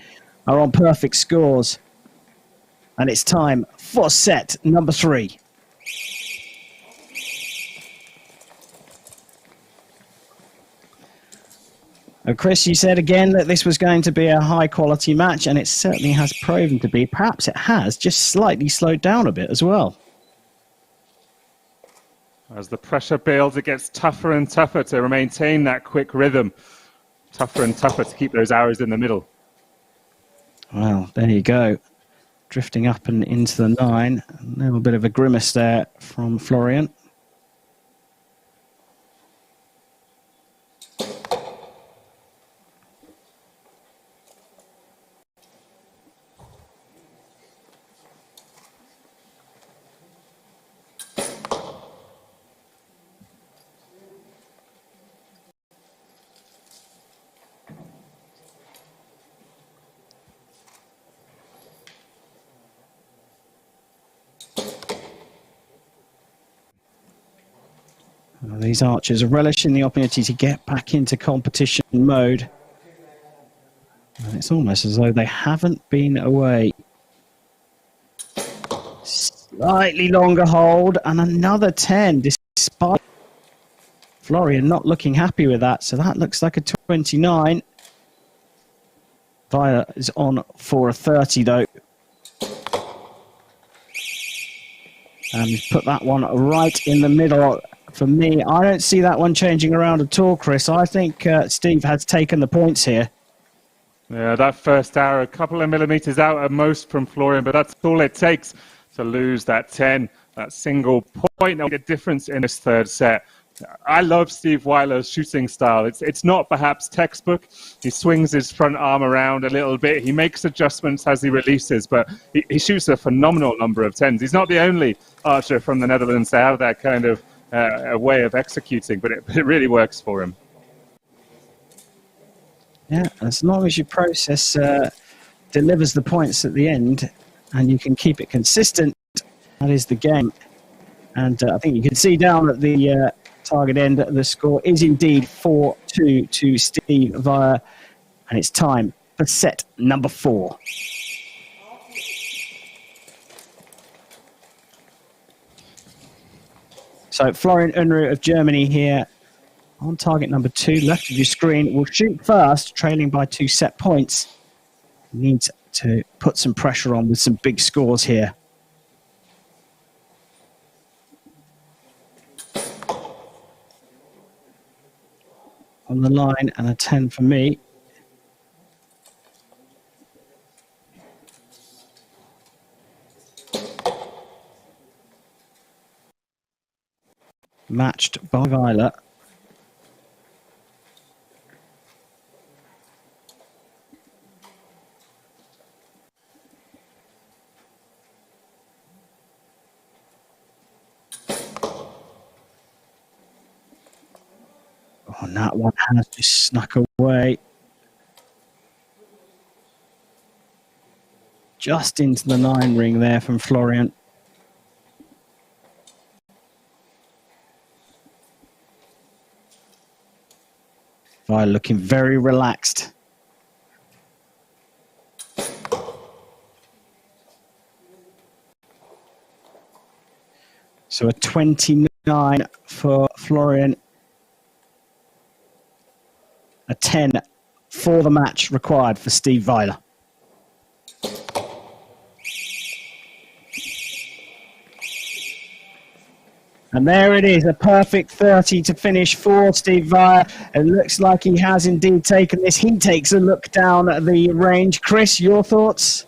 are on perfect scores. And it's time for set number 3. Chris, you said again that this was going to be a high-quality match, and it certainly has proven to be. Perhaps it has just slightly slowed down a bit as well. As the pressure builds, it gets tougher and tougher to maintain that quick rhythm. Tougher and tougher to keep those arrows in the middle. Well, there you go. Drifting up and into the 9. A little bit of a grimace there from Florian. These archers are relishing the opportunity to get back into competition mode. And it's almost as though they haven't been away. Slightly longer hold and another 10, despite Florian not looking happy with that. So that looks like a 29. Violet is on for a 30 though. And he's put that one right in the middle. For me, I don't see that one changing around at all, Chris. I think Steve has taken the points here. Yeah, that first arrow, a couple of millimeters out at most from Florian, but that's all it takes to lose that 10, that single point. That'll make a difference in this third set. I love Steve Weiler's shooting style. It's not perhaps textbook. He swings his front arm around a little bit. He makes adjustments as he releases, but he shoots a phenomenal number of 10s. He's not the only archer from the Netherlands to have that kind of a way of executing, but it really works for him. Yeah, as long as your process delivers the points at the end and you can keep it consistent, that is the game. And I think you can see down at the target end, the score is indeed 4-2 to Steve Weiler, and it's time for set number 4. So Florian Unruh of Germany here on target number 2, left of your screen, will shoot first, trailing by 2 set points. Needs to put some pressure on with some big scores here. On the line, and a 10 for me. Matched by Weiler. Oh, and that one has just snuck away. Just into the 9 ring there from Florian. Weiler looking very relaxed. So a 29 for Florian. A 10 for the match required for Steve Weiler. And there it is, a perfect 30 to finish for Steve Weiler. It looks like he has indeed taken this. He takes a look down at the range. Chris, your thoughts?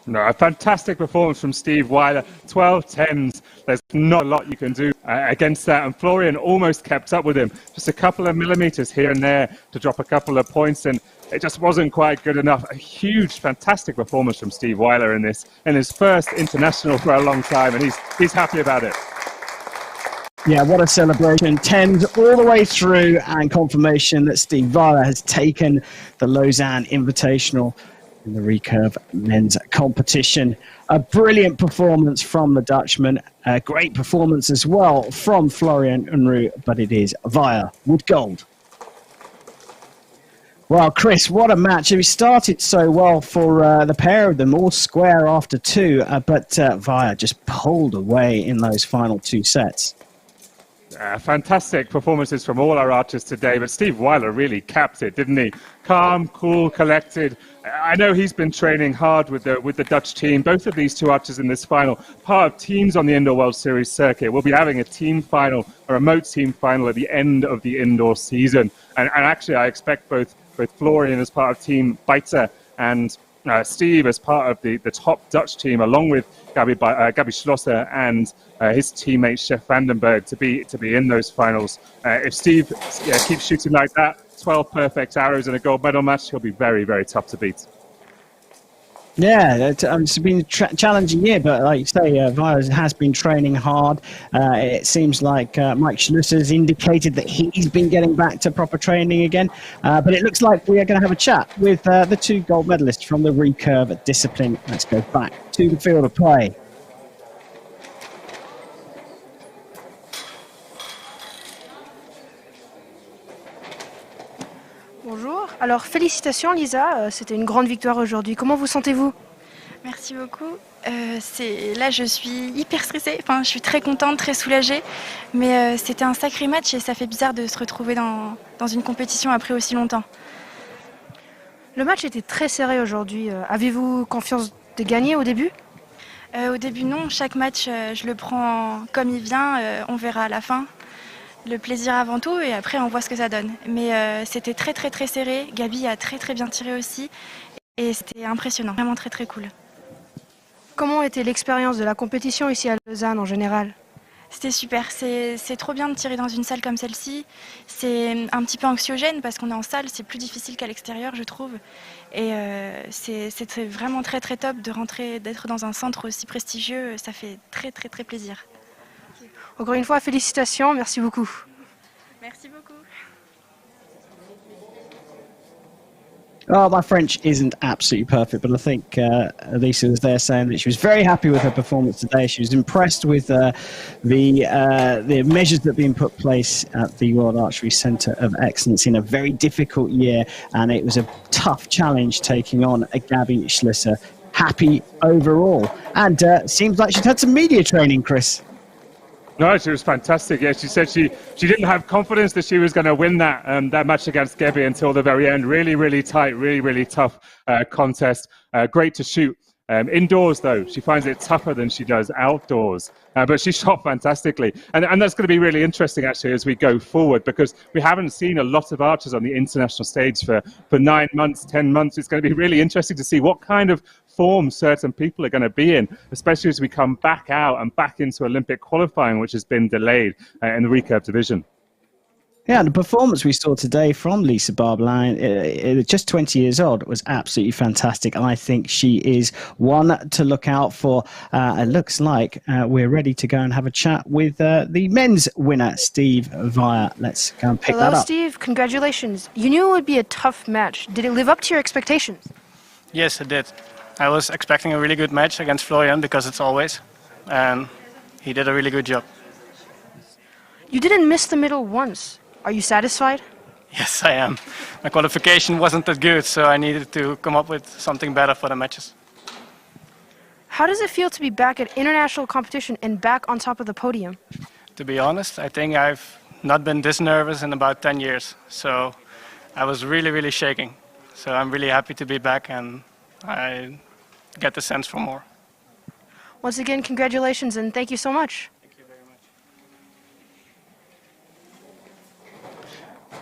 No, a fantastic performance from Steve Weiler. 12 10s. There's not a lot you can do against that. And Florian almost kept up with him. Just a couple of millimeters here and there to drop a couple of points. And it just wasn't quite good enough. A huge, fantastic performance from Steve Weiler in his first international for a long time. And he's happy about it. Yeah, what a celebration. 10s all the way through, and confirmation that Steve Weiler has taken the Lausanne Invitational in the Recurve men's competition. A brilliant performance from the Dutchman. A great performance as well from Florian Unruh, but it is Weiler with gold. Well, Chris, what a match. We started so well for the pair of them, all square after 2, but Weiler just pulled away in those final 2 sets. Fantastic performances from all our archers today, but Steve Weiler really capped it, didn't he? Calm, cool, collected. I know he's been training hard with the Dutch team. Both of these two archers in this final, part of teams on the Indoor World Series circuit. We'll be having a team final, a remote team final at the end of the indoor season. And actually, I expect both Florian as part of Team Beitzer and Steve as part of the top Dutch team, along with Gabi Schlosser and his teammate Chef Vandenberg to be in those finals. If Steve keeps shooting like that, 12 perfect arrows in a gold medal match, he'll be very, very tough to beat. Yeah, it's been a challenging year, but like you say, Viola has been training hard. It seems like Mike Schlusser has indicated that he's been getting back to proper training again. But it looks like we are going to have a chat with the two gold medalists from the recurve discipline. Let's go back to the field of play. Bonjour. Alors, félicitations Lisa, c'était une grande victoire aujourd'hui. Comment vous sentez-vous? Merci beaucoup. Là, je suis hyper stressée. Enfin, je suis très contente, très soulagée. Mais c'était un sacré match et ça fait bizarre de se retrouver dans une compétition après aussi longtemps. Le match était très serré aujourd'hui. Avez-vous confiance de gagner au début? Au début, non. Chaque match, je le prends comme il vient. On verra à la fin. Le plaisir avant tout et après on voit ce que ça donne. Mais c'était très très très serré. Gabi a très très bien tiré aussi et c'était impressionnant, vraiment très très cool. Comment était l'expérience de la compétition ici à Lausanne en général? C'était super, c'est trop bien de tirer dans une salle comme celle-ci. C'est un petit peu anxiogène parce qu'on est en salle, c'est plus difficile qu'à l'extérieur je trouve. Et c'était vraiment très très top de rentrer, d'être dans un centre aussi prestigieux, ça fait très très très plaisir. Encore une fois, félicitations, merci beaucoup. Merci beaucoup. Oh, my French isn't absolutely perfect, but I think Lisa was there saying that she was very happy with her performance today. She was impressed with the measures that have been put in place at the World Archery Centre of Excellence in a very difficult year, and it was a tough challenge taking on a Gabi Schlosser. Happy overall, and seems like she's had some media training, Chris. No, she was fantastic. Yeah, she said she didn't have confidence that she was going to win that match against Gabi until the very end. Really, really tight, really, really tough contest. Great to shoot. Indoors, though, she finds it tougher than she does outdoors. But she shot fantastically. And that's going to be really interesting, actually, as we go forward, because we haven't seen a lot of archers on the international stage for 9 months, 10 months. It's going to be really interesting to see what kind of form certain people are going to be in, especially as we come back out and back into Olympic qualifying, which has been delayed in the recurve division. Yeah, the performance we saw today from Lisa Barbelin, just 20 years old, was absolutely fantastic. I think she is one to look out for. It looks like we're ready to go and have a chat with the men's winner, Steve Via. Let's go and pick that up. Hello, Steve. Congratulations. You knew it would be a tough match. Did it live up to your expectations? Yes, it did. I was expecting a really good match against Florian, because it's always, and he did a really good job. You didn't miss the middle once. Are you satisfied? Yes, I am. My qualification wasn't that good, so I needed to come up with something better for the matches. How does it feel to be back at international competition and back on top of the podium? To be honest, I think I've not been this nervous in about 10 years. So I was really, really shaking. So I'm really happy to be back, and I get the sense for more. Once again, congratulations and thank you so much.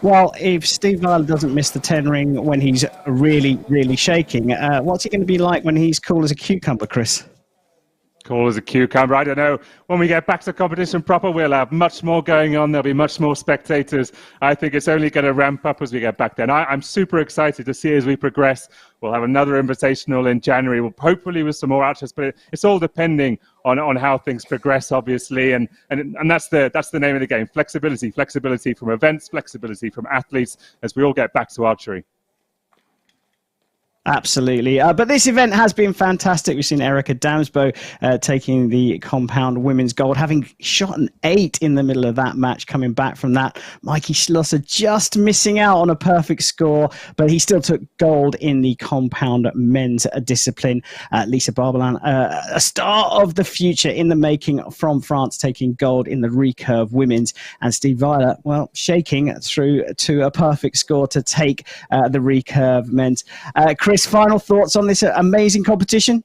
Well, if Steve Viola doesn't miss the 10 ring when he's really, really shaking, what's he going to be like when he's cool as a cucumber, Chris? Cool as a cucumber. I don't know. When we get back to competition proper, we'll have much more going on. There'll be much more spectators. I think it's only going to ramp up as we get back then. I'm super excited to see as we progress. We'll have another Invitational in January, hopefully with some more archers, but it's all depending on how things progress, obviously, and that's the name of the game. Flexibility from events, flexibility from athletes, as we all get back to archery. Absolutely. But this event has been fantastic. We've seen Erica Damsbo taking the compound women's gold, having shot an 8 in the middle of that match, coming back from that. Mikey Schlosser just missing out on a perfect score, but he still took gold in the compound men's discipline. Lisa Barbalan, a star of the future in the making from France, taking gold in the recurve women's. And Steve Weiler, well, shaking through to a perfect score to take the recurve men's. Chris, final thoughts on this amazing competition?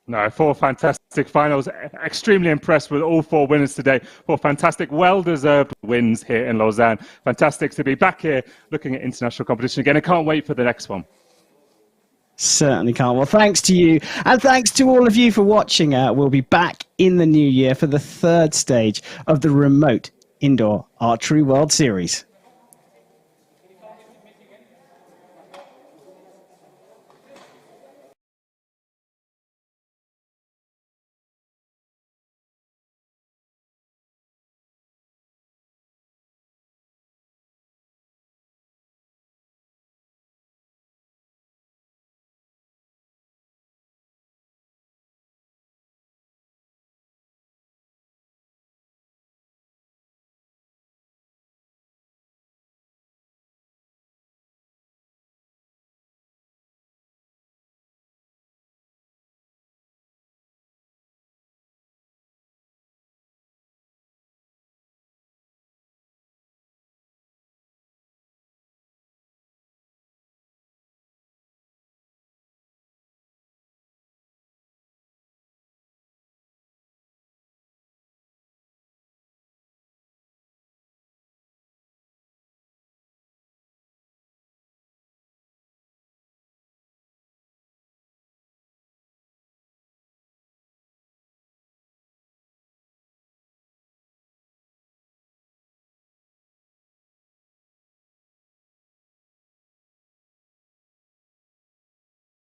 No, 4 fantastic finals. Extremely impressed with all 4 winners today. 4 fantastic, well-deserved wins here in Lausanne. Fantastic to be back here looking at international competition again. I can't wait for the next one. Certainly can't. Well, thanks to you, and thanks to all of you for watching. We'll be back in the new year for the 3rd stage of the remote Indoor Archery World Series.